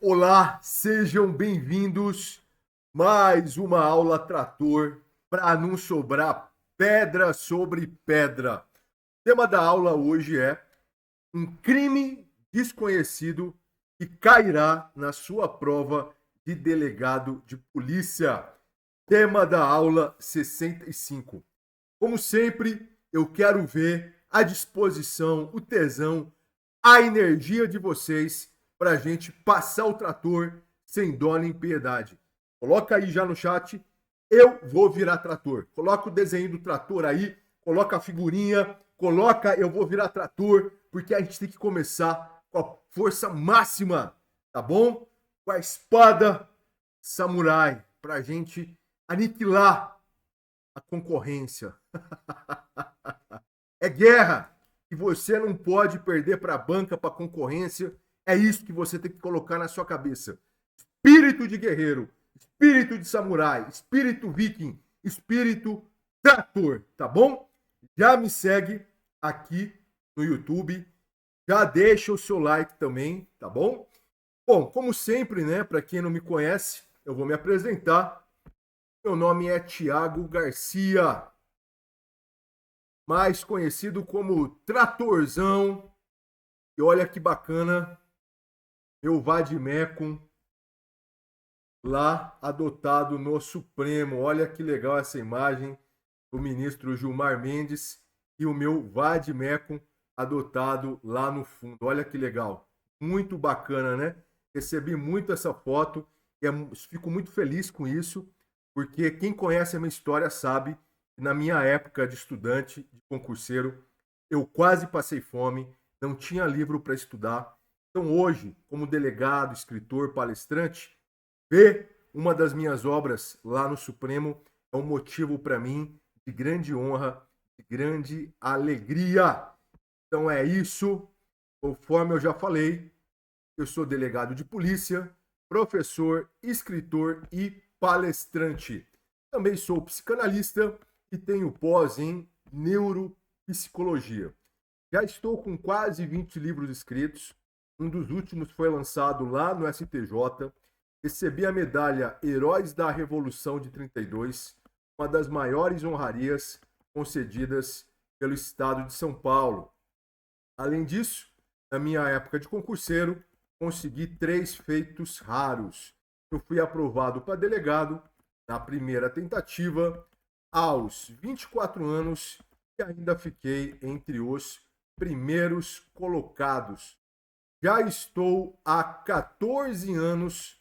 Olá, sejam bem-vindos. Mais uma aula trator para não sobrar pedra sobre pedra. O tema da aula hoje é um crime desconhecido que cairá na sua prova de delegado de polícia. Tema da aula 65. Como sempre, eu quero ver a disposição, o tesão, a energia de vocês para a gente passar o trator sem dó nem piedade. Coloca aí já no chat, eu vou virar trator. Coloca o desenho do trator aí, coloca a figurinha, coloca eu vou virar trator, porque a gente tem que começar com a força máxima, tá bom? Com a espada samurai, para a gente aniquilar a concorrência. É guerra e você não pode perder para a banca, para a concorrência. É isso que você tem que colocar na sua cabeça. Espírito de guerreiro, espírito de samurai, espírito viking, espírito trator, tá bom? Já me segue aqui no YouTube, já deixa o seu like também, tá bom? Bom, como sempre, né, para quem não me conhece, eu vou me apresentar. Meu nome é Thiago Garcia, mais conhecido como Tratorzão. E olha que bacana, meu vademecum lá adotado no Supremo. Olha que legal essa imagem do ministro Gilmar Mendes e o meu vademecum adotado lá no fundo. Olha que legal, muito bacana, né? Recebi muito essa foto e fico muito feliz com isso, porque quem conhece a minha história sabe que na minha época de estudante, de concurseiro, eu quase passei fome, não tinha livro para estudar. Então hoje, como delegado, escritor, palestrante, ver uma das minhas obras lá no Supremo é um motivo para mim de grande honra, de grande alegria. Então é isso. Conforme eu já falei, eu sou delegado de polícia, professor, escritor e palestrante. Também sou psicanalista e tenho pós em neuropsicologia. Já estou com quase 20 livros escritos. Um dos últimos foi lançado lá no STJ. Recebi a medalha Heróis da Revolução de 32, uma das maiores honrarias concedidas pelo Estado de São Paulo. Além disso, na minha época de concurseiro, consegui 3 feitos raros. Eu fui aprovado para delegado na primeira tentativa, aos 24 anos, e ainda fiquei entre os primeiros colocados. Já estou há 14 anos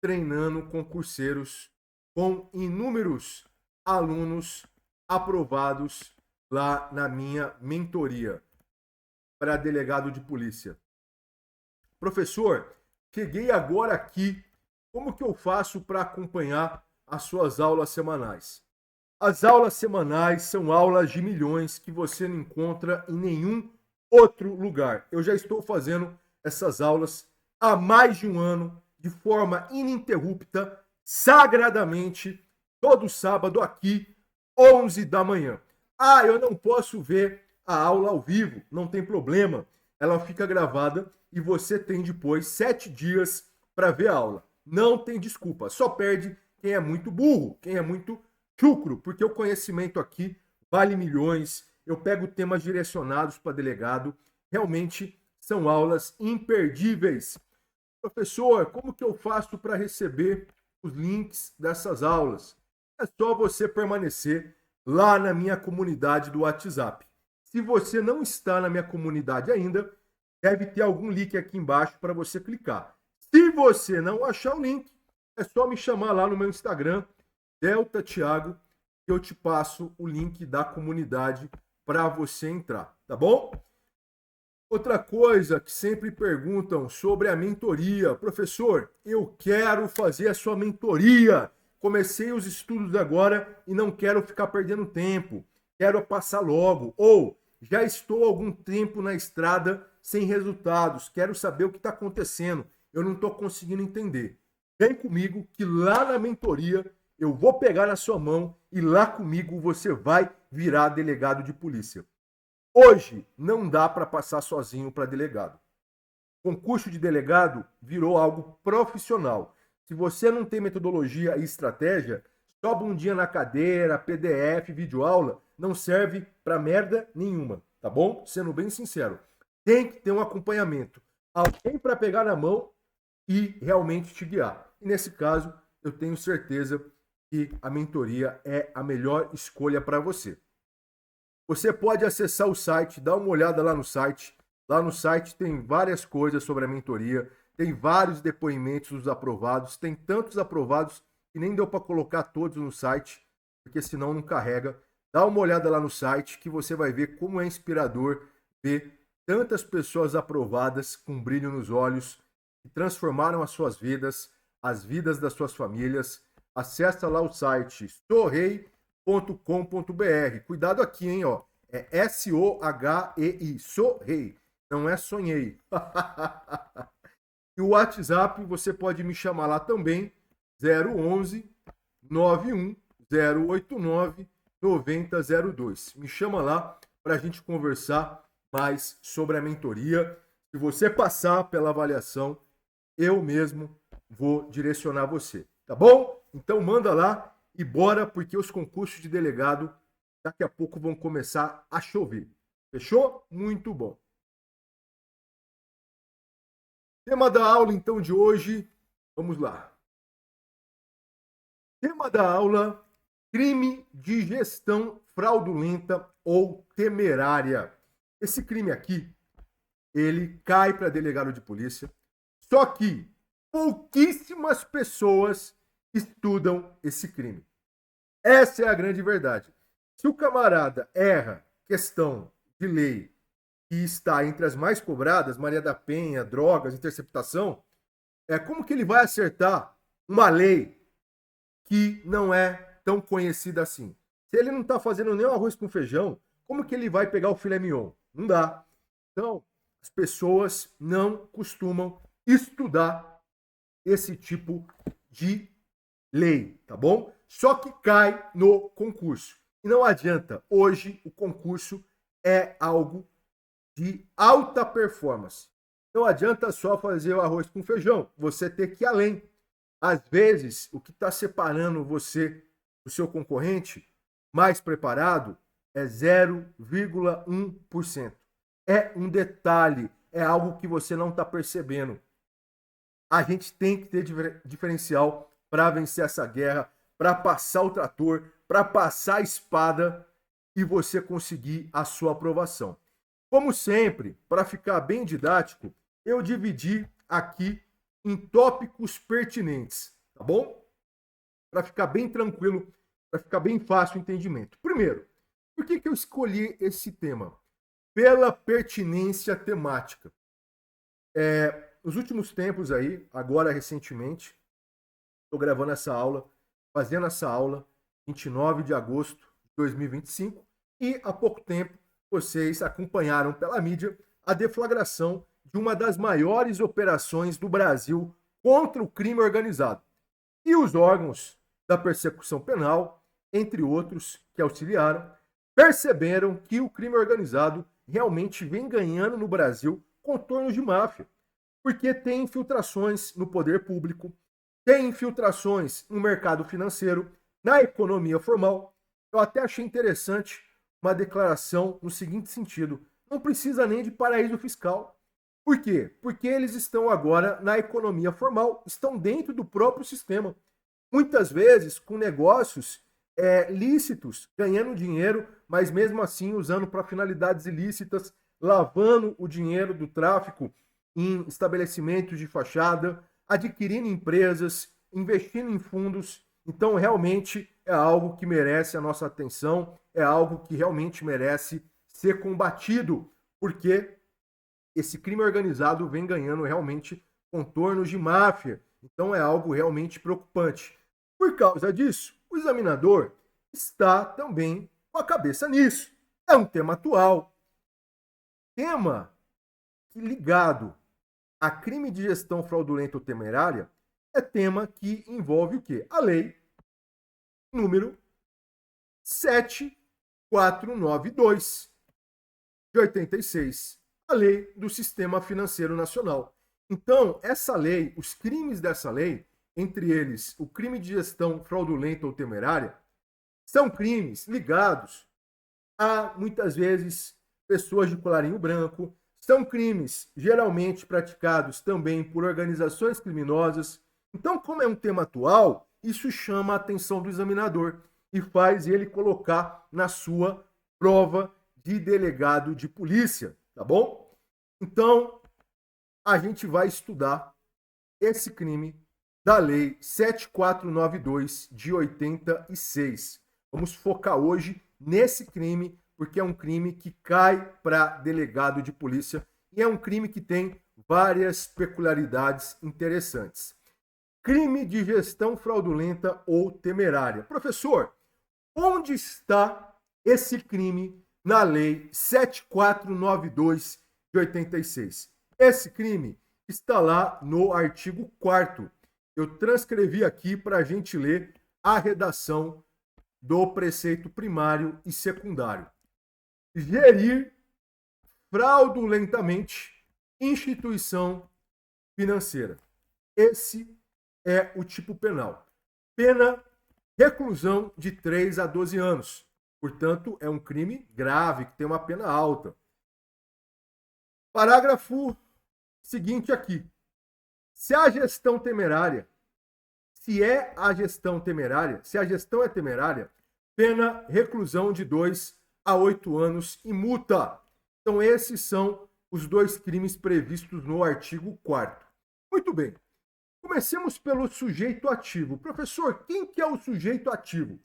treinando concurseiros com inúmeros alunos aprovados lá na minha mentoria para delegado de polícia. Professor, cheguei agora aqui. Como que eu faço para acompanhar as suas aulas semanais? As aulas semanais são aulas de milhões que você não encontra em nenhum outro lugar. Eu já estou fazendo essas aulas há mais de um ano, de forma ininterrupta, sagradamente, todo sábado aqui, 11 da manhã. Ah, eu não posso ver a aula ao vivo, não tem problema. Ela fica gravada e você tem depois 7 dias para ver a aula. Não tem desculpa, só perde quem é muito burro, quem é muito chucro, porque o conhecimento aqui vale milhões. Eu pego temas direcionados para delegado, realmente são aulas imperdíveis. Professor, como que eu faço para receber os links dessas aulas? É só você permanecer lá na minha comunidade do WhatsApp. Se você não está na minha comunidade ainda, deve ter algum link aqui embaixo para você clicar. Se você não achar o link, é só me chamar lá no meu Instagram, Delta Thiago, que eu te passo o link da comunidade para você entrar, tá bom? Outra coisa que sempre perguntam sobre a mentoria. Professor, eu quero fazer a sua mentoria. Comecei os estudos agora e não quero ficar perdendo tempo. Quero passar logo. Ou já estou há algum tempo na estrada sem resultados. Quero saber o que está acontecendo. Eu não estou conseguindo entender. Vem comigo que lá na mentoria eu vou pegar na sua mão e lá comigo você vai virar delegado de polícia. Hoje não dá para passar sozinho para delegado. Concurso de delegado virou algo profissional. Se você não tem metodologia e estratégia, só bundinha na cadeira, PDF, videoaula, não serve para merda nenhuma, tá bom? Sendo bem sincero. Tem que ter um acompanhamento. Alguém para pegar na mão e realmente te guiar. E nesse caso, eu tenho certeza que a mentoria é a melhor escolha para você. Você pode acessar o site, dar uma olhada lá no site. Lá no site tem várias coisas sobre a mentoria, tem vários depoimentos dos aprovados, tem tantos aprovados que nem deu para colocar todos no site, porque senão não carrega. Dá uma olhada lá no site que você vai ver como é inspirador ver tantas pessoas aprovadas com brilho nos olhos, que transformaram as suas vidas, as vidas das suas famílias. Acessa lá o site sorrei.com.br. Cuidado aqui, hein, ó. É S-O-H-E-I, Sorrei. Não é sonhei. E o WhatsApp, você pode me chamar lá também, 011 91 089 9002. Me chama lá para a gente conversar mais sobre a mentoria. Se você passar pela avaliação, eu mesmo vou direcionar você, tá bom? Então manda lá e bora, porque os concursos de delegado daqui a pouco vão começar a chover. Fechou? Muito bom. Tema da aula, então, de hoje, vamos lá. Tema da aula, crime de gestão fraudulenta ou temerária. Esse crime aqui, ele cai para delegado de polícia, só que pouquíssimas pessoas estudam esse crime. Essa é a grande verdade. Se o camarada erra questão de lei que está entre as mais cobradas, Maria da Penha, drogas, interceptação, como que ele vai acertar uma lei que não é tão conhecida assim? Se ele não está fazendo nem o arroz com feijão, como que ele vai pegar o filé mignon? Não dá. Então, as pessoas não costumam estudar esse tipo de lei, tá bom? Só que cai no concurso. E não adianta, hoje o concurso é algo de alta performance. Não adianta só fazer o arroz com feijão, você tem que ir além. Às vezes, o que está separando você do seu concorrente mais preparado é 0,1%. É um detalhe, é algo que você não está percebendo. A gente tem que ter diferencial para vencer essa guerra, para passar o trator, para passar a espada e você conseguir a sua aprovação. Como sempre, para ficar bem didático, eu dividi aqui em tópicos pertinentes, tá bom? Para ficar bem tranquilo, para ficar bem fácil o entendimento. Primeiro, por que eu escolhi esse tema? Pela pertinência temática. Nos últimos tempos aí, agora recentemente, estou gravando essa aula, fazendo essa aula, 29 de agosto de 2025, e há pouco tempo vocês acompanharam pela mídia a deflagração de uma das maiores operações do Brasil contra o crime organizado. E os órgãos da persecução penal, entre outros que auxiliaram, perceberam que o crime organizado realmente vem ganhando no Brasil contornos de máfia, porque tem infiltrações no poder público, tem infiltrações no mercado financeiro, na economia formal. Eu até achei interessante uma declaração no seguinte sentido: não precisa nem de paraíso fiscal. Por quê? Porque eles estão agora na economia formal, estão dentro do próprio sistema. Muitas vezes com negócios lícitos, ganhando dinheiro, mas mesmo assim usando para finalidades ilícitas, lavando o dinheiro do tráfico em estabelecimentos de fachada, adquirindo empresas, investindo em fundos. Então, realmente é algo que merece a nossa atenção, é algo que realmente merece ser combatido, porque esse crime organizado vem ganhando realmente contornos de máfia. Então, é algo realmente preocupante. Por causa disso, o examinador está também com a cabeça nisso. É um tema atual. Tema ligado a crime de gestão fraudulenta ou temerária é tema que envolve o quê? A lei número 7492 de 86, a lei do Sistema Financeiro Nacional. Então, essa lei, os crimes dessa lei, entre eles o crime de gestão fraudulenta ou temerária, são crimes ligados a, muitas vezes, pessoas de colarinho branco, são crimes geralmente praticados também por organizações criminosas. Então, como é um tema atual, isso chama a atenção do examinador e faz ele colocar na sua prova de delegado de polícia, tá bom? Então, a gente vai estudar esse crime da Lei 7492 de 86. Vamos focar hoje nesse crime, porque é um crime que cai para delegado de polícia e é um crime que tem várias peculiaridades interessantes. Crime de gestão fraudulenta ou temerária. Professor, onde está esse crime na Lei 7492 de 86? Esse crime está lá no artigo 4º. Eu transcrevi aqui para a gente ler a redação do preceito primário e secundário. Gerir fraudulentamente instituição financeira. Esse é o tipo penal. Pena, reclusão de 3 a 12 anos. Portanto, é um crime grave, que tem uma pena alta. Parágrafo seguinte aqui. Se a gestão temerária, se a gestão é temerária, pena reclusão de 2 a 8 anos e multa. Então, esses são os dois crimes previstos no artigo 4º. Muito bem. Comecemos pelo sujeito ativo. Professor, quem que é o sujeito ativo?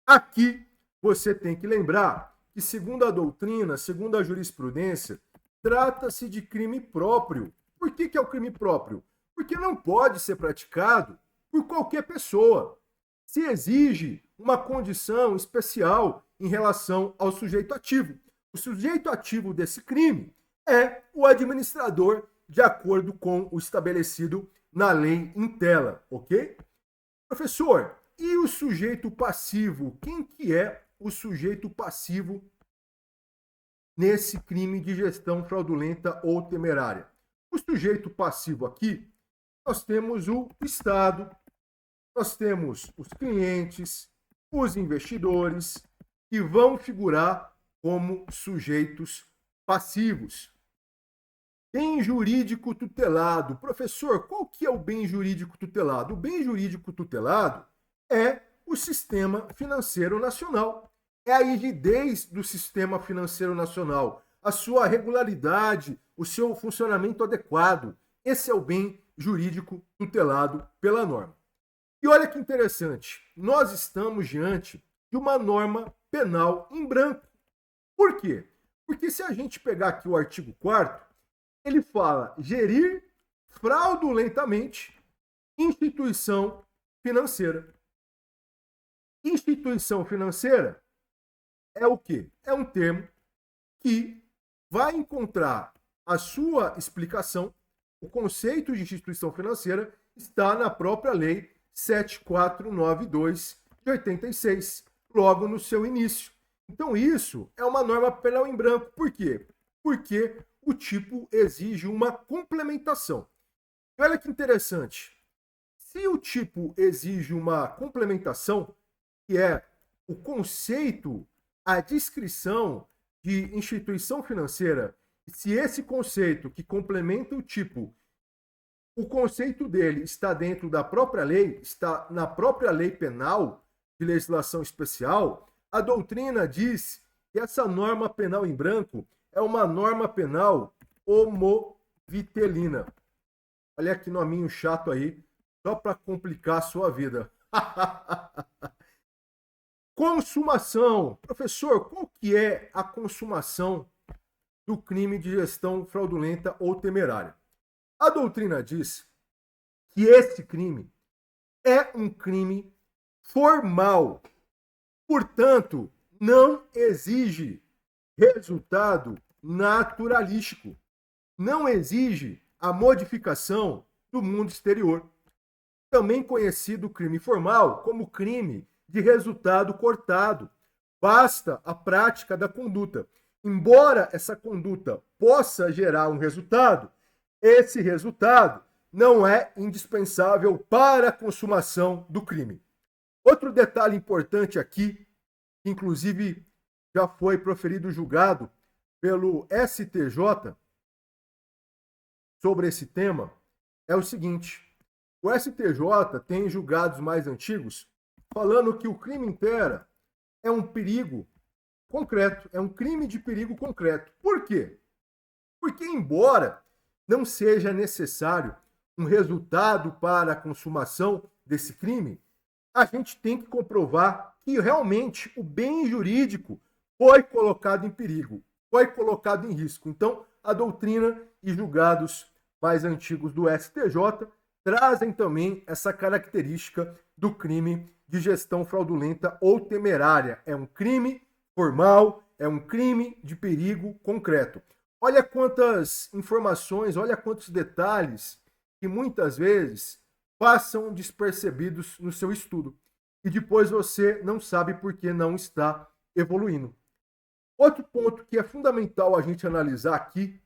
Aqui você tem que lembrar que, segundo a doutrina, segundo a jurisprudência, trata-se de crime próprio. Por que é o crime próprio? Porque não pode ser praticado por qualquer pessoa. Se exige uma condição especial em relação ao sujeito ativo. O sujeito ativo desse crime é o administrador, de acordo com o estabelecido na lei em tela, ok? Professor, e o sujeito passivo? Quem que é o sujeito passivo nesse crime de gestão fraudulenta ou temerária? O sujeito passivo aqui, nós temos o Estado, nós temos os clientes, os investidores, que vão figurar como sujeitos passivos. Bem jurídico tutelado. Professor, qual que é o bem jurídico tutelado? O bem jurídico tutelado é o sistema financeiro nacional. É a rigidez do sistema financeiro nacional, a sua regularidade, o seu funcionamento adequado. Esse é o bem jurídico tutelado pela norma. E olha que interessante, nós estamos diante de uma norma penal em branco. Por quê? Porque se a gente pegar aqui o artigo 4º, ele fala gerir fraudulentamente instituição financeira. Instituição financeira é o quê? É um termo que vai encontrar a sua explicação, o conceito de instituição financeira está na própria lei 7492 de 86, logo no seu início. Então isso é uma norma penal em branco. Por quê? Porque o tipo exige uma complementação. E olha que interessante. Se o tipo exige uma complementação, que é o conceito, a descrição de instituição financeira, se esse conceito que complementa o tipo, o conceito dele está dentro da própria lei, está na própria lei penal de legislação especial, a doutrina diz que essa norma penal em branco é uma norma penal homovitelina. Olha que nominho chato aí, só para complicar a sua vida. Consumação. Professor, qual que é a consumação do crime de gestão fraudulenta ou temerária? A doutrina diz que esse crime é um crime formal. Portanto, não exige resultado naturalístico. Não exige a modificação do mundo exterior. Também conhecido crime formal como crime de resultado cortado. Basta a prática da conduta. Embora essa conduta possa gerar um resultado, esse resultado não é indispensável para a consumação do crime. Outro detalhe importante aqui, que inclusive já foi proferido julgado pelo STJ sobre esse tema, é o seguinte: o STJ tem julgados mais antigos falando que o crime impera é um perigo concreto, é um crime de perigo concreto. Por quê? Porque, embora não seja necessário um resultado para a consumação desse crime, a gente tem que comprovar que realmente o bem jurídico foi colocado em perigo, foi colocado em risco. Então, a doutrina e julgados mais antigos do STJ trazem também essa característica do crime de gestão fraudulenta ou temerária. É um crime formal, é um crime de perigo concreto. Olha quantas informações, olha quantos detalhes que muitas vezes passam despercebidos no seu estudo. E depois você não sabe por que não está evoluindo. Outro ponto que é fundamental a gente analisar aqui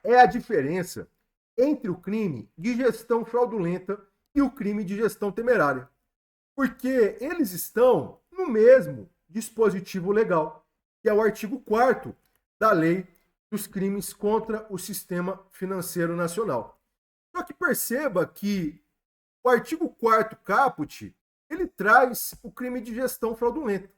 é a diferença entre o crime de gestão fraudulenta e o crime de gestão temerária. Porque eles estão no mesmo dispositivo legal, que é o artigo 4º da Lei dos Crimes contra o Sistema Financeiro Nacional. Só que perceba que o artigo 4º caput, ele traz o crime de gestão fraudulenta.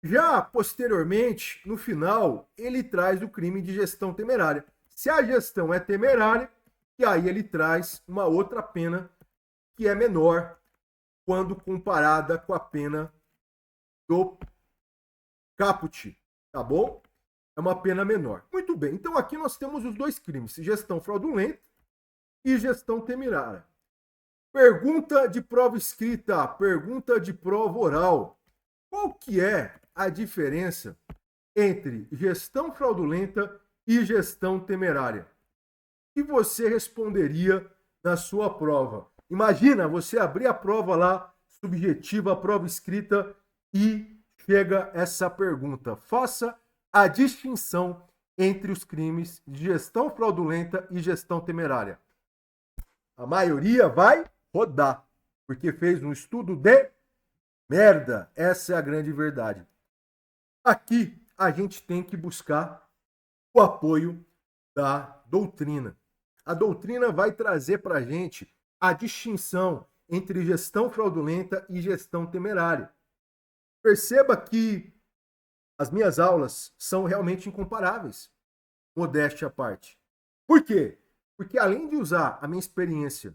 Já posteriormente, no final, ele traz o crime de gestão temerária. Se a gestão é temerária, e aí ele traz uma outra pena que é menor quando comparada com a pena do caput, tá bom? É uma pena menor. Muito bem, então aqui nós temos os dois crimes, gestão fraudulenta e gestão temerária. Pergunta de prova escrita, pergunta de prova oral. Qual que é a diferença entre gestão fraudulenta e gestão temerária? E você responderia na sua prova. Imagina você abrir a prova lá, subjetiva, a prova escrita, e chega essa pergunta. Faça a distinção entre os crimes de gestão fraudulenta e gestão temerária. A maioria vai rodar, porque fez um estudo de merda. Essa é a grande verdade. Aqui a gente tem que buscar o apoio da doutrina. A doutrina vai trazer para a gente a distinção entre gestão fraudulenta e gestão temerária. Perceba que as minhas aulas são realmente incomparáveis, modéstia à parte. Por quê? Porque além de usar a minha experiência,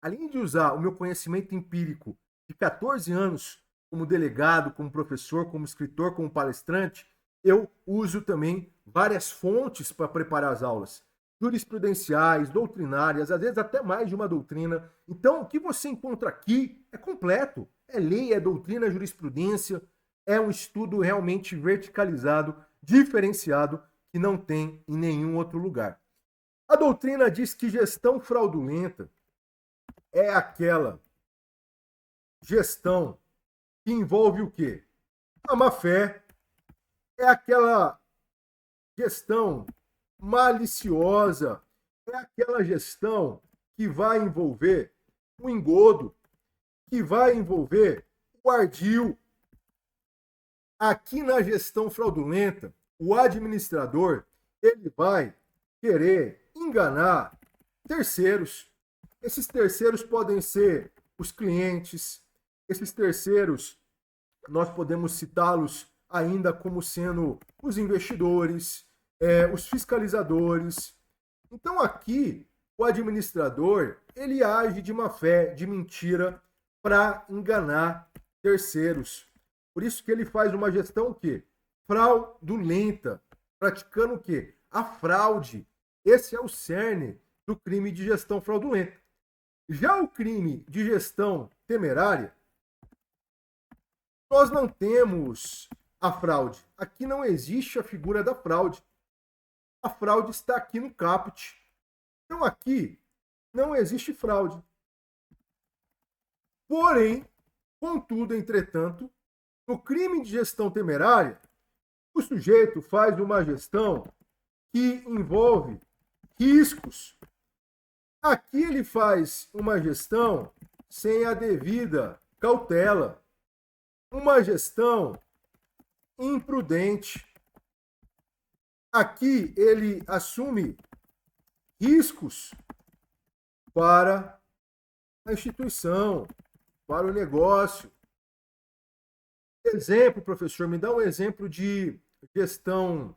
além de usar o meu conhecimento empírico de 14 anos como delegado, como professor, como escritor, como palestrante, eu uso também várias fontes para preparar as aulas. Jurisprudenciais, doutrinárias, às vezes até mais de uma doutrina. Então, o que você encontra aqui é completo. É lei, é doutrina, é jurisprudência, é um estudo realmente verticalizado, diferenciado, que não tem em nenhum outro lugar. A doutrina diz que gestão fraudulenta é aquela gestão que envolve o quê? A má-fé, é aquela gestão maliciosa, é aquela gestão que vai envolver o engodo, que vai envolver o ardil. Aqui na gestão fraudulenta, o administrador, ele vai querer enganar terceiros. Esses terceiros podem ser os clientes, esses terceiros nós podemos citá-los ainda como sendo os investidores, os fiscalizadores. Então aqui o administrador ele age de má fé, de mentira para enganar terceiros. Por isso que ele faz uma gestão o quê? Fraudulenta, praticando o quê? A fraude. Esse é o cerne do crime de gestão fraudulenta. Já o crime de gestão temerária, nós não temos a fraude. Aqui não existe a figura da fraude. A fraude está aqui no caput. Então aqui não existe fraude. Porém, contudo, entretanto, no crime de gestão temerária, o sujeito faz uma gestão que envolve riscos. Aqui ele faz uma gestão sem a devida cautela, uma gestão imprudente. Aqui ele assume riscos para a instituição, para o negócio. Exemplo, professor, me dá um exemplo de gestão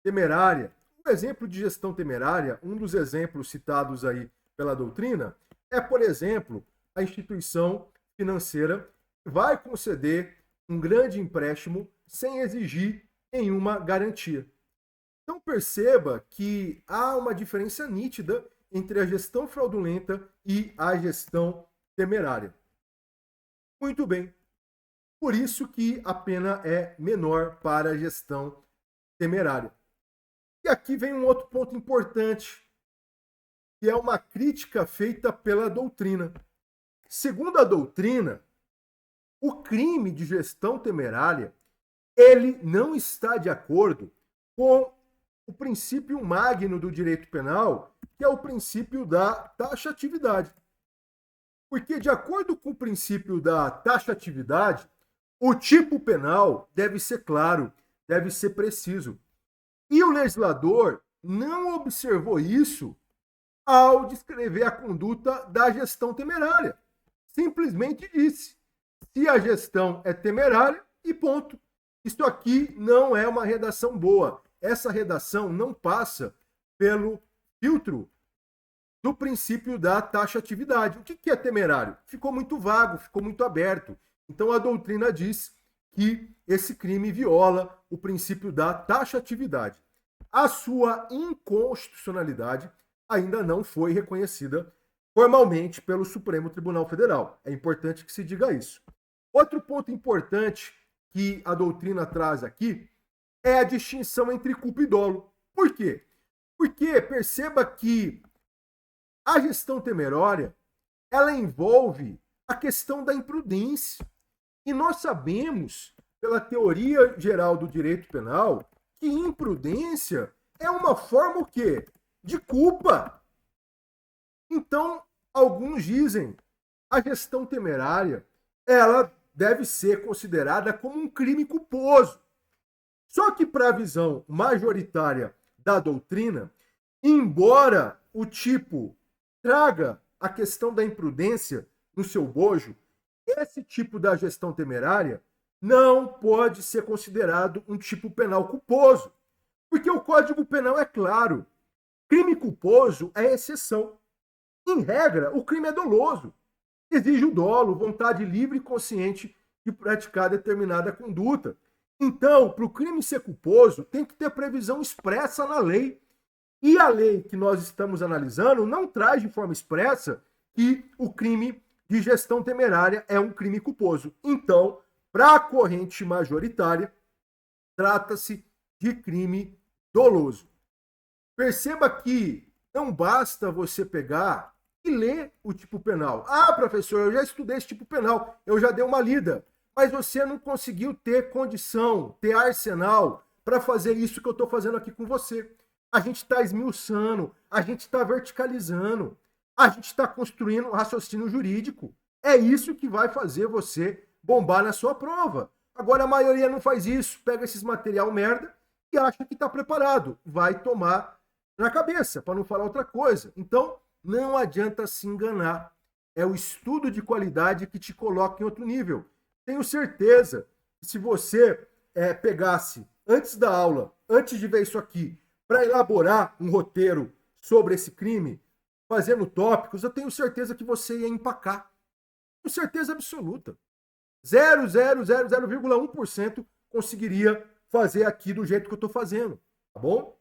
temerária. Um exemplo de gestão temerária, um dos exemplos citados aí pela doutrina, é, por exemplo, a instituição financeira vai conceder um grande empréstimo sem exigir nenhuma garantia. Então perceba que há uma diferença nítida entre a gestão fraudulenta e a gestão temerária. Muito bem. Por isso que a pena é menor para a gestão temerária. E aqui vem um outro ponto importante, que é uma crítica feita pela doutrina. Segundo a doutrina, o crime de gestão temerária, ele não está de acordo com o princípio magno do direito penal, que é o princípio da taxatividade. Porque, de acordo com o princípio da taxatividade, o tipo penal deve ser claro, deve ser preciso. E o legislador não observou isso ao descrever a conduta da gestão temerária. Simplesmente disse: se a gestão é temerária, e ponto. Isso aqui não é uma redação boa. Essa redação não passa pelo filtro do princípio da taxatividade. O que é temerário? Ficou muito vago, ficou muito aberto. Então a doutrina diz que esse crime viola o princípio da taxatividade. A sua inconstitucionalidade ainda não foi reconhecida formalmente pelo Supremo Tribunal Federal. É importante que se diga isso. Outro ponto importante que a doutrina traz aqui é a distinção entre culpa e dolo. Por quê? Porque perceba que a gestão temerária, ela envolve a questão da imprudência. E nós sabemos, pela teoria geral do direito penal, que imprudência é uma forma o quê? De culpa. Então, alguns dizem, a gestão temerária, ela deve ser considerada como um crime culposo. Só que para a visão majoritária da doutrina, embora o tipo traga a questão da imprudência no seu bojo, esse tipo da gestão temerária não pode ser considerado um tipo penal culposo. Porque o Código Penal é claro. Crime culposo é exceção. Em regra, o crime é doloso. Exige o dolo, vontade livre e consciente de praticar determinada conduta. Então, para o crime ser culposo, tem que ter previsão expressa na lei. E a lei que nós estamos analisando não traz de forma expressa que o crime de gestão temerária é um crime culposo. Então, para a corrente majoritária, trata-se de crime doloso. Perceba que não basta você pegar e ler o tipo penal. Ah, professor, eu já estudei esse tipo penal, eu já dei uma lida, mas você não conseguiu ter condição, ter arsenal para fazer isso que eu estou fazendo aqui com você. A gente está esmiuçando, a gente está verticalizando, a gente está construindo um raciocínio jurídico. É isso que vai fazer você bombar na sua prova. Agora a maioria não faz isso, pega esses material merda e acha que está preparado. Vai tomar na cabeça, para não falar outra coisa. Então, não adianta se enganar. É o estudo de qualidade que te coloca em outro nível. Tenho certeza que se você pegasse antes da aula, antes de ver isso aqui, para elaborar um roteiro sobre esse crime, fazendo tópicos, eu tenho certeza que você ia empacar. Com certeza absoluta. 0,1% conseguiria fazer aqui do jeito que eu estou fazendo, tá bom?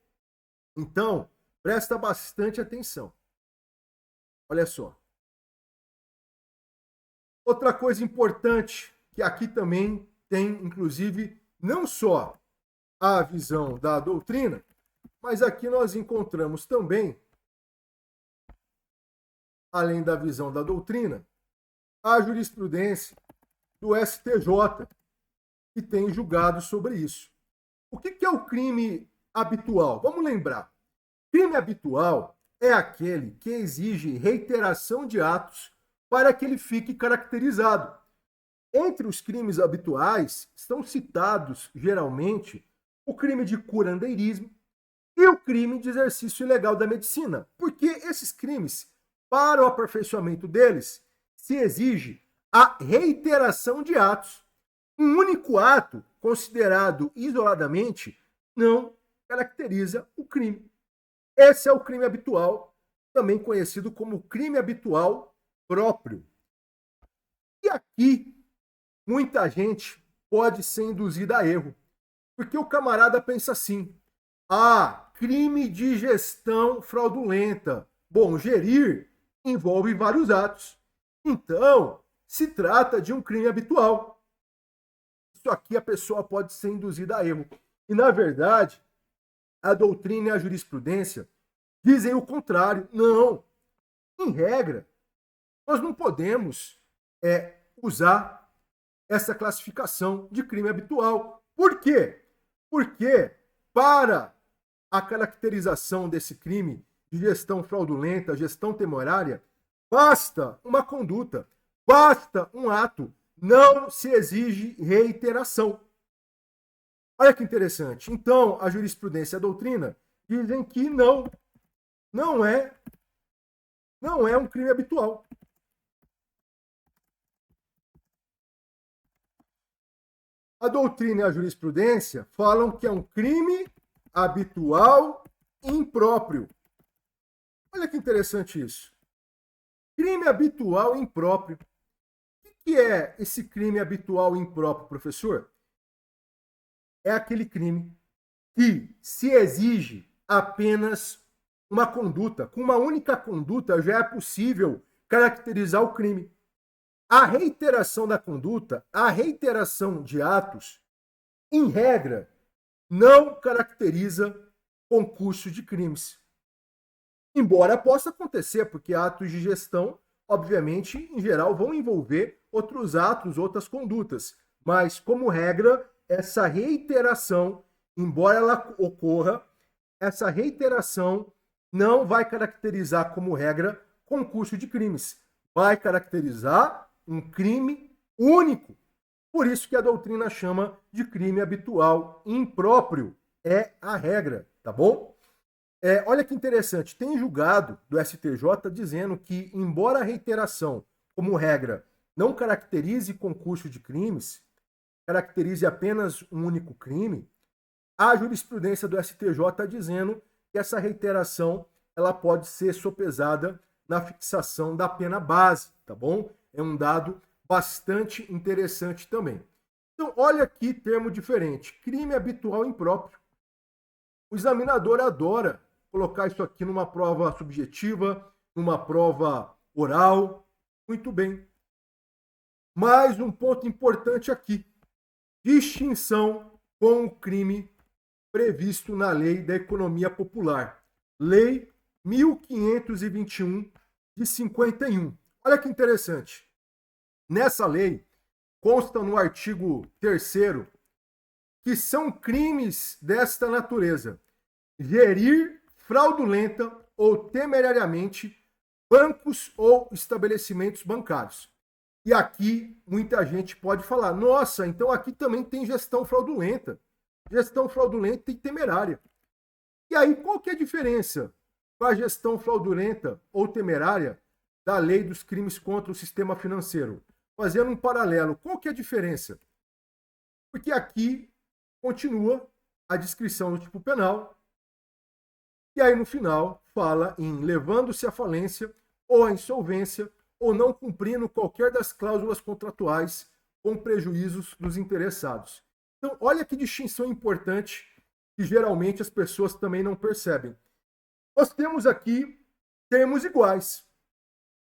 Então, presta bastante atenção. Olha só. Outra coisa importante, que aqui também tem, inclusive, não só a visão da doutrina, mas aqui nós encontramos também, além da visão da doutrina, a jurisprudência do STJ, que tem julgado sobre isso. O que é o crime habitual? Vamos lembrar. Crime habitual é aquele que exige reiteração de atos para que ele fique caracterizado. Entre os crimes habituais estão citados, geralmente, o crime de curandeirismo e o crime de exercício ilegal da medicina, porque esses crimes, para o aperfeiçoamento deles, se exige a reiteração de atos. Um único ato, considerado isoladamente, não caracteriza o crime. Esse é o crime habitual, também conhecido como crime habitual próprio. E aqui, muita gente pode ser induzida a erro, porque o camarada pensa assim: ah, crime de gestão fraudulenta. Bom, gerir envolve vários atos. Então, se trata de um crime habitual. Isso aqui a pessoa pode ser induzida a erro. E, na verdade, a doutrina e a jurisprudência dizem o contrário. Não. Em regra, nós não podemos usar essa classificação de crime habitual. Por quê? Porque, para a caracterização desse crime de gestão fraudulenta, gestão temerária, basta uma conduta, basta um ato, não se exige reiteração. Olha que interessante. Então, a jurisprudência e a doutrina dizem que não é um crime habitual. A doutrina e a jurisprudência falam que é um crime habitual impróprio. Olha que interessante isso. Crime habitual impróprio. O que é esse crime habitual impróprio, professor? É aquele crime que se exige apenas uma conduta. Com uma única conduta já é possível caracterizar o crime. A reiteração da conduta, a reiteração de atos, em regra, não caracteriza concurso de crimes. Embora possa acontecer, porque atos de gestão, obviamente, em geral, vão envolver outros atos, outras condutas. Mas, como regra, essa reiteração, embora ela ocorra, essa reiteração não vai caracterizar, como regra, concurso de crimes. Vai caracterizar um crime único. Por isso que a doutrina chama de crime habitual impróprio. É a regra, tá bom? Olha que interessante, tem julgado do STJ dizendo que, embora a reiteração, como regra, não caracterize concurso de crimes, caracterize apenas um único crime, a jurisprudência do STJ está dizendo que essa reiteração ela pode ser sopesada na fixação da pena base, tá bom? É um dado bastante interessante também. Então, olha aqui termo diferente, crime habitual impróprio. O examinador adora colocar isso aqui numa prova subjetiva, numa prova oral. Muito bem. Mais um ponto importante aqui. Distinção com o crime previsto na Lei da Economia Popular. Lei 1521 de 51. Olha que interessante. Nessa lei, consta no artigo 3º que são crimes desta natureza: gerir fraudulenta ou temerariamente bancos ou estabelecimentos bancários. E aqui muita gente pode falar: nossa, então aqui também tem gestão fraudulenta. Gestão fraudulenta e temerária. E aí, qual que é a diferença com a gestão fraudulenta ou temerária da lei dos crimes contra o sistema financeiro? Fazendo um paralelo, qual que é a diferença? Porque aqui continua a descrição do tipo penal, e aí no final fala em levando-se à falência ou à insolvência ou não cumprindo qualquer das cláusulas contratuais com prejuízos dos interessados. Então, olha que distinção importante que geralmente as pessoas também não percebem. Nós temos aqui termos iguais: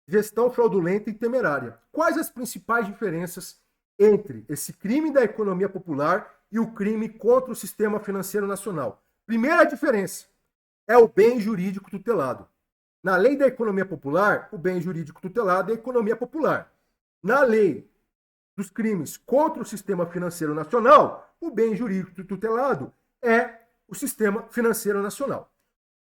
gestão fraudulenta e temerária. Quais as principais diferenças entre esse crime da economia popular e o crime contra o sistema financeiro nacional? Primeira diferença é o bem jurídico tutelado. Na lei da economia popular, o bem jurídico tutelado é a economia popular. Na lei dos crimes contra o sistema financeiro nacional, o bem jurídico tutelado é o sistema financeiro nacional.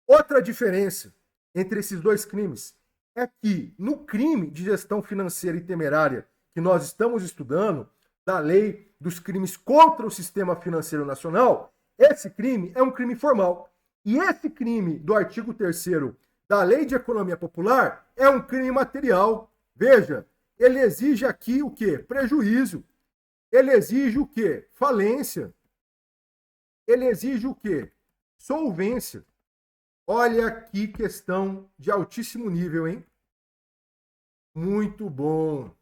Outra diferença entre esses dois crimes é que no crime de gestão financeira e temerária que nós estamos estudando, da lei dos crimes contra o sistema financeiro nacional, esse crime é um crime formal. E esse crime do artigo 3º da Lei de Economia Popular é um crime material. Veja, ele exige aqui o quê? Prejuízo. Ele exige o quê? Falência. Ele exige o quê? Solvência. Olha que questão de altíssimo nível, hein? Muito bom.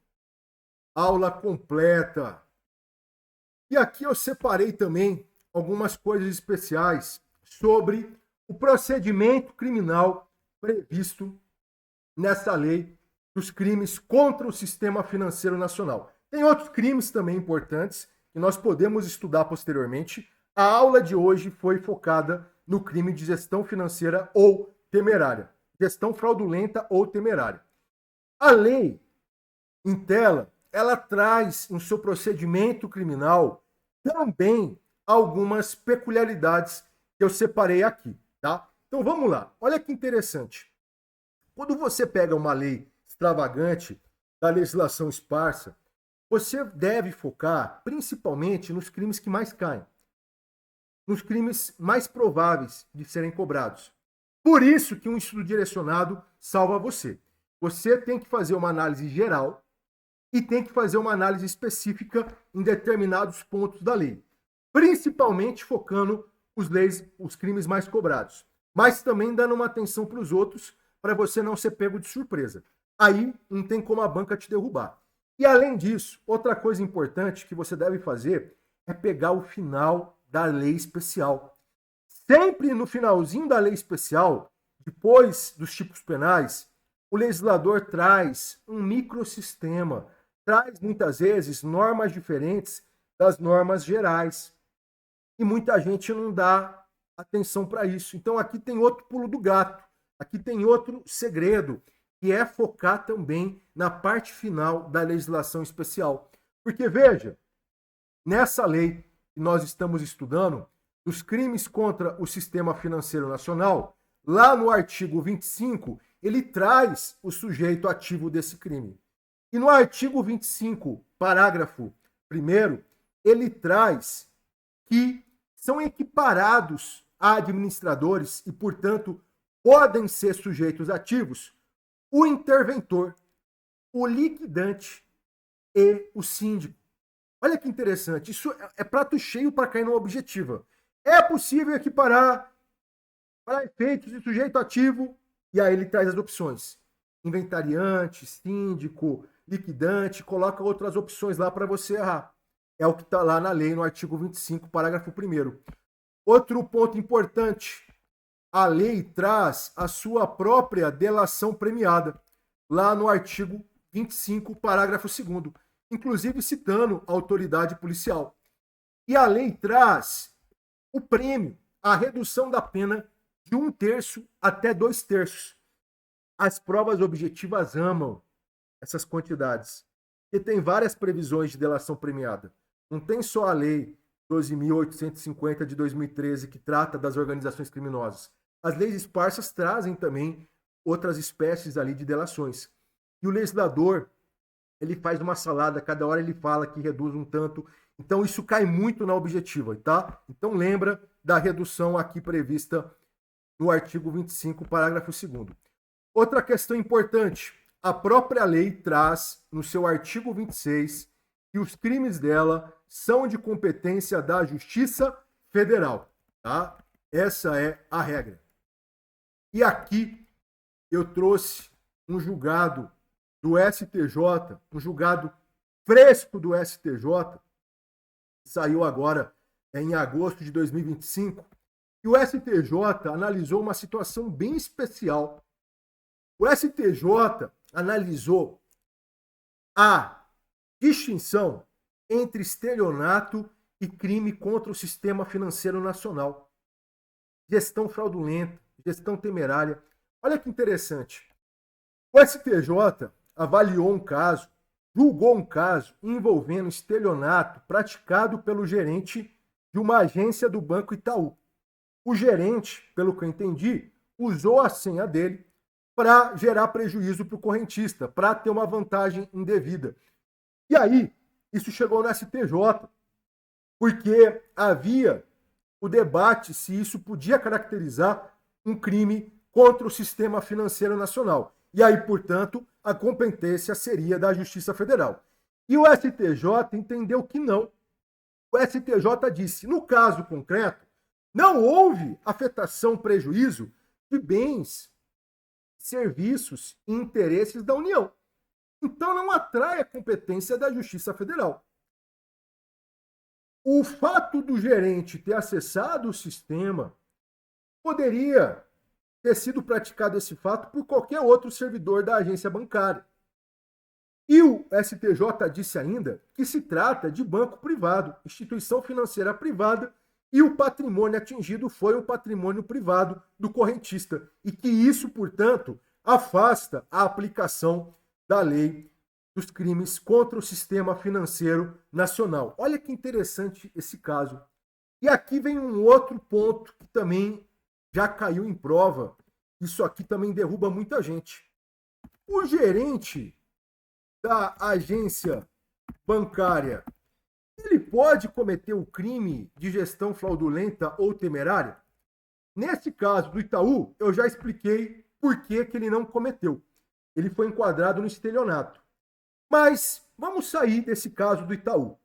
Aula completa. E aqui eu separei também algumas coisas especiais sobre o procedimento criminal previsto nessa lei dos crimes contra o sistema financeiro nacional. Tem outros crimes também importantes que nós podemos estudar posteriormente. A aula de hoje foi focada no crime de gestão financeira ou temerária, gestão fraudulenta ou temerária. A lei em tela, ela traz no seu procedimento criminal também algumas peculiaridades que eu separei aqui, tá? Então vamos lá. Olha que interessante. Quando você pega uma lei extravagante da legislação esparsa, você deve focar principalmente nos crimes que mais caem, nos crimes mais prováveis de serem cobrados. Por isso que um estudo direcionado salva você. Você tem que fazer uma análise geral e tem que fazer uma análise específica em determinados pontos da lei, principalmente focando os crimes mais cobrados, mas também dando uma atenção para os outros para você não ser pego de surpresa. Aí não tem como a banca te derrubar. E além disso, outra coisa importante que você deve fazer é pegar o final da lei especial. Sempre no finalzinho da lei especial, depois dos tipos penais, o legislador traz um microsistema, traz muitas vezes normas diferentes das normas gerais. E muita gente não dá atenção para isso. Então aqui tem outro pulo do gato, aqui tem outro segredo, que é focar também na parte final da legislação especial. Porque veja, nessa lei que nós estamos estudando, dos crimes contra o sistema financeiro nacional, lá no artigo 25, ele traz o sujeito ativo desse crime. E no artigo 25, parágrafo 1º, ele traz que são equiparados a administradores e, portanto, podem ser sujeitos ativos o interventor, o liquidante e o síndico. Olha que interessante, isso é prato cheio para cair numa objetiva. É possível equiparar para efeitos de sujeito ativo, e aí ele traz as opções. Inventariante, síndico, liquidante, coloca outras opções lá para você errar. É o que está lá na lei, no artigo 25, parágrafo 1º. Outro ponto importante, a lei traz a sua própria delação premiada, lá no artigo 25, parágrafo 2º, inclusive citando a autoridade policial. E a lei traz o prêmio, a redução da pena de 1/3 até 2/3. As provas objetivas amam essas quantidades, porque tem várias previsões de delação premiada. Não tem só a lei 12.850 de 2013 que trata das organizações criminosas. As leis esparsas trazem também outras espécies ali de delações. E o legislador, ele faz uma salada, cada hora ele fala que reduz um tanto. Então isso cai muito na objetiva, tá? Então lembra da redução aqui prevista no artigo 25, parágrafo 2º. Outra questão importante, a própria lei traz no seu artigo 26 que os crimes dela são de competência da Justiça Federal, tá? Essa é a regra. E aqui eu trouxe um julgado do STJ, um julgado fresco do STJ, que saiu agora em agosto de 2025, e o STJ analisou uma situação bem especial. O STJ analisou a distinção entre estelionato e crime contra o sistema financeiro nacional. Gestão fraudulenta, gestão temerária. Olha que interessante. O STJ avaliou um caso, julgou um caso envolvendo estelionato praticado pelo gerente de uma agência do Banco Itaú. O gerente, pelo que eu entendi, usou a senha dele para gerar prejuízo para o correntista, para ter uma vantagem indevida. E aí, isso chegou no STJ, porque havia o debate se isso podia caracterizar um crime contra o sistema financeiro nacional. E aí, portanto, a competência seria da Justiça Federal. E o STJ entendeu que não. O STJ disse, no caso concreto, não houve afetação, prejuízo de bens, serviços e interesses da União. Então não atrai a competência da Justiça Federal. O fato do gerente ter acessado o sistema poderia ter sido praticado esse fato por qualquer outro servidor da agência bancária. E o STJ disse ainda que se trata de banco privado, instituição financeira privada, e o patrimônio atingido foi o patrimônio privado do correntista. E que isso, portanto, afasta a aplicação da lei dos crimes contra o sistema financeiro nacional. Olha que interessante esse caso. E aqui vem um outro ponto que também já caiu em prova. Isso aqui também derruba muita gente. O gerente da agência bancária, ele pode cometer o crime de gestão fraudulenta ou temerária? Nesse caso do Itaú, eu já expliquei por que ele não cometeu. Ele foi enquadrado no estelionato. Mas vamos sair desse caso do Itaú.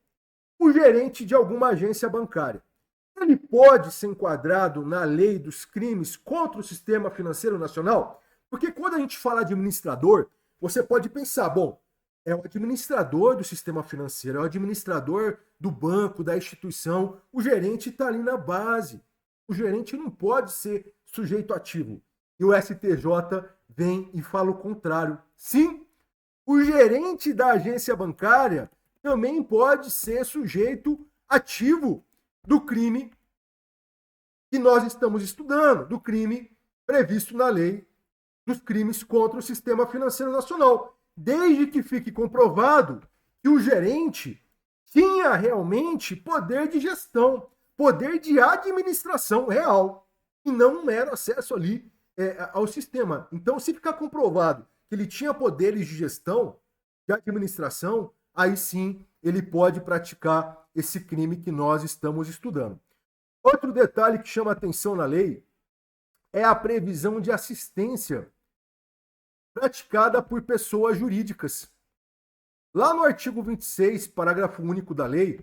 O gerente de alguma agência bancária, ele pode ser enquadrado na lei dos crimes contra o sistema financeiro nacional? Porque quando a gente fala administrador, você pode pensar, bom, é o administrador do sistema financeiro, é o administrador do banco, da instituição. O gerente está ali na base. O gerente não pode ser sujeito ativo. E o STJ vem e fala o contrário. Sim, o gerente da agência bancária também pode ser sujeito ativo do crime que nós estamos estudando, do crime previsto na lei dos crimes contra o sistema financeiro nacional, desde que fique comprovado que o gerente tinha realmente poder de gestão, poder de administração real, e não um mero acesso ali ao sistema. Então, se ficar comprovado que ele tinha poderes de gestão, de administração, aí sim ele pode praticar esse crime que nós estamos estudando. Outro detalhe que chama atenção na lei é a previsão de assistência praticada por pessoas jurídicas. Lá no artigo 26, parágrafo único da lei,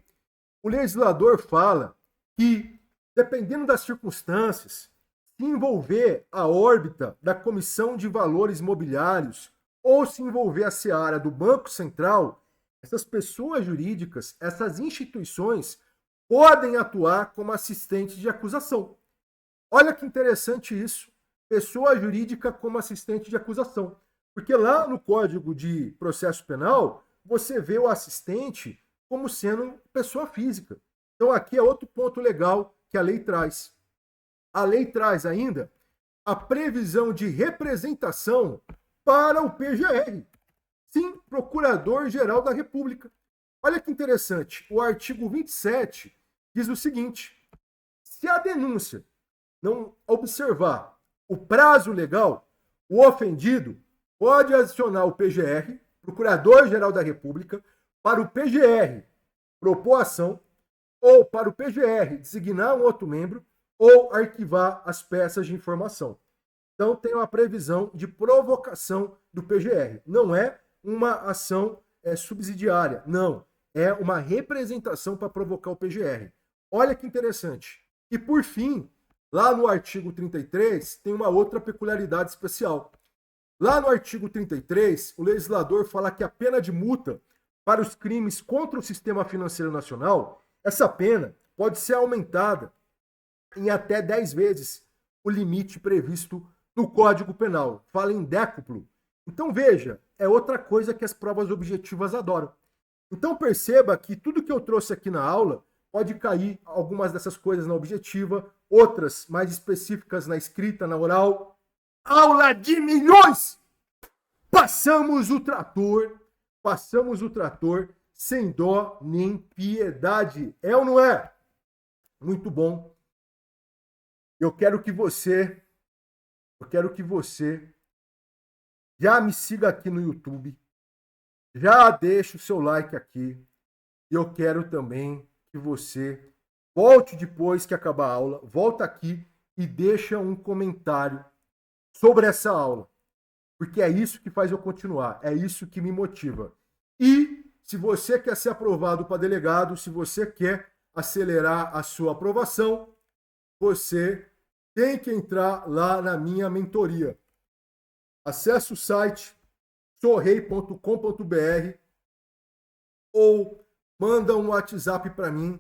o legislador fala que, dependendo das circunstâncias, se envolver a órbita da Comissão de Valores Mobiliários ou se envolver a seara do Banco Central, essas pessoas jurídicas, essas instituições, podem atuar como assistentes de acusação. Olha que interessante isso. Pessoa jurídica como assistente de acusação. Porque lá no Código de Processo Penal, você vê o assistente como sendo pessoa física. Então aqui é outro ponto legal que a lei traz. A lei traz ainda a previsão de representação para o PGR. Sim, Procurador-Geral da República. Olha que interessante. O artigo 27 diz o seguinte: se a denúncia não observar o prazo legal, o ofendido pode adicionar o PGR, Procurador-Geral da República, para o PGR propor ação, ou para o PGR designar um outro membro, ou arquivar as peças de informação. Então tem uma previsão de provocação do PGR. Não é uma ação subsidiária, não. É uma representação para provocar o PGR. Olha que interessante. E por fim, lá no artigo 33, tem uma outra peculiaridade especial. Lá no artigo 33, o legislador fala que a pena de multa para os crimes contra o sistema financeiro nacional, essa pena pode ser aumentada em até 10 vezes o limite previsto no Código Penal. Fala em décuplo. Então veja, é outra coisa que as provas objetivas adoram. Então perceba que tudo que eu trouxe aqui na aula pode cair algumas dessas coisas na objetiva, outras mais específicas na escrita, na oral. Aula de milhões! Passamos o trator sem dó nem piedade. É ou não é? Muito bom. Eu quero que você já me siga aqui no YouTube, já deixa o seu like aqui. E eu quero também que você volte depois que acabar a aula, volta aqui e deixa um comentário sobre essa aula. Porque é isso que faz eu continuar, é isso que me motiva. E se você quer ser aprovado para delegado, se você quer acelerar a sua aprovação, você tem que entrar lá na minha mentoria. Acesse o site sorrei.com.br ou manda um WhatsApp para mim,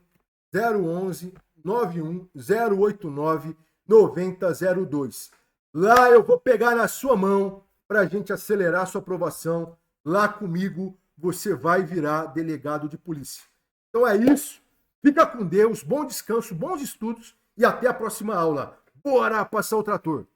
011 91 089 9002. Lá eu vou pegar na sua mão para a gente acelerar a sua aprovação. Lá comigo você vai virar delegado de polícia. Então é isso. Fica com Deus, bom descanso, bons estudos e até a próxima aula. Bora passar o trator!